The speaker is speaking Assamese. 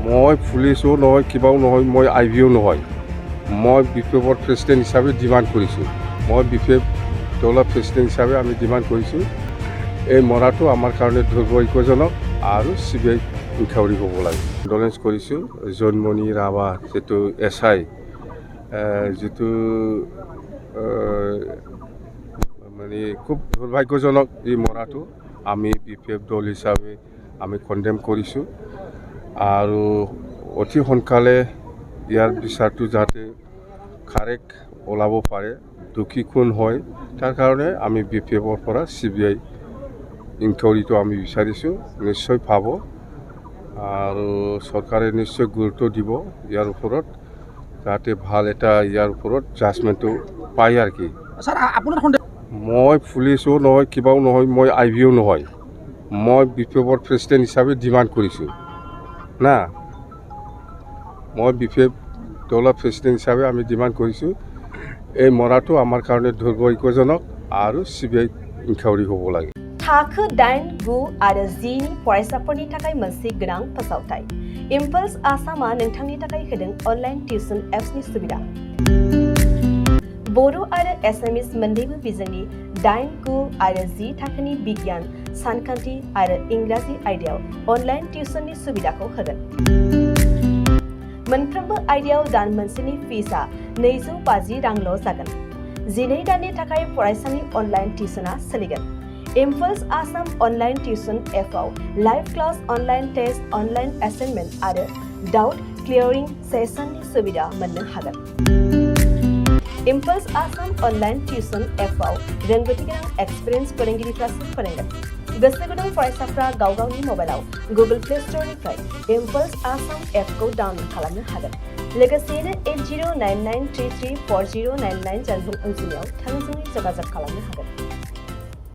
মই পুলিচো নহয় কিবাও নহয় মই আইভিও নহয় মই বিপ্লৱৰ প্ৰেচিডেণ্ট হিচাপে ডিমাণ্ড কৰিছোঁ মই বিপ্লৱ দলৰ প্ৰেচিডেণ্ট হিচাপে আমি ডিমাণ্ড কৰিছোঁ এই মৰাটো আমাৰ কাৰণে দুৰ্ভাগ্যজনক আৰু CBI ইনকুৱাৰী হ'ব লাগে কণ্ডলেঞ্চ কৰিছোঁ জোনমণি ৰাভা যিটো SI যিটো মানে খুব দুৰ্ভাগ্যজনক এই মৰাটো আমি বিপ্লৱ দল হিচাপে আমি কণ্ডেম কৰিছোঁ আৰু অতি সোনকালে ইয়াৰ বিচাৰটো যাতে কাৰেক্ট ওলাব পাৰে দুখী কোন হয় তাৰ কাৰণে আমি বিপ্লৱৰ পৰা CBI ইনকুৱাৰীটো আমি বিচাৰিছোঁ নিশ্চয় পাব আৰু চৰকাৰে নিশ্চয় গুৰুত্ব দিব ইয়াৰ ওপৰত যাতে ভাল এটা ইয়াৰ ওপৰত জাজমেণ্টটো পায় আৰু কি মই পুলিচো নহয় কিবাও নহয় মই আইভিও নহয় মই বিপ্লৱৰ প্ৰেচিডেণ্ট হিচাপে ডিমাণ্ড কৰিছোঁ না মই বিপ্লৱ দলৰ প্ৰেচিডেণ্ট হিচাপে আমি ডিমাণ্ড কৰিছোঁ এই মৰাটো আমাৰ কাৰণে দুৰ্ভাগ্যজনক আৰু CBI ইনকুৱাৰী হ'ব লাগে थाखो 8, 9 आरो 10 नि फरायसाफोरनि थाखाय मोनसे गोनां फोसावथाय इम्पल्स आसामा नोंथांनि थाखाय होदों अनलाइन टिउसन एप्सनि सुबिदा बर' आरो एसामिस मोन्नैबो बिजोंनि 8, 9 आरो 10 थाखोनि बिगियान सानखान्थि आरो इंराजि आयदायाव अनलाइन टिउसननि सुबिदाखौ होगोन मोनफ्रोमबो आयदायाव दान मोनसेनि फिसआ 250 रांल' जागोन 12 दाननि थाखाय फरायसानि अनलाइन टिउसना सोलिगोन इम्पल्स आसाम अनलाइन टिउसन एपआव live class online test online assignment आरो डाउट क्लियरिंग सेशननि सुबिदा मोननो हागोन इम्पल्स आसाम अनलाइन टिउसन एपआव रोंगौथि गोनां एक्सपिरियेन्स फोरोंगिरिफ्रासो फोरोंगोन गोसो गुदुं फरायसाफ्रा गाव गावनि मबाइलाव गुगल प्ले स्टोरनिफ्राय इम्पल्स आसाम एपखौ डाउनलड खालामनो हागोन लोगोसेयैनो 8099334099 जानबुं अनजिमायाव थोंजोङै जगाजग खालामनो हागोन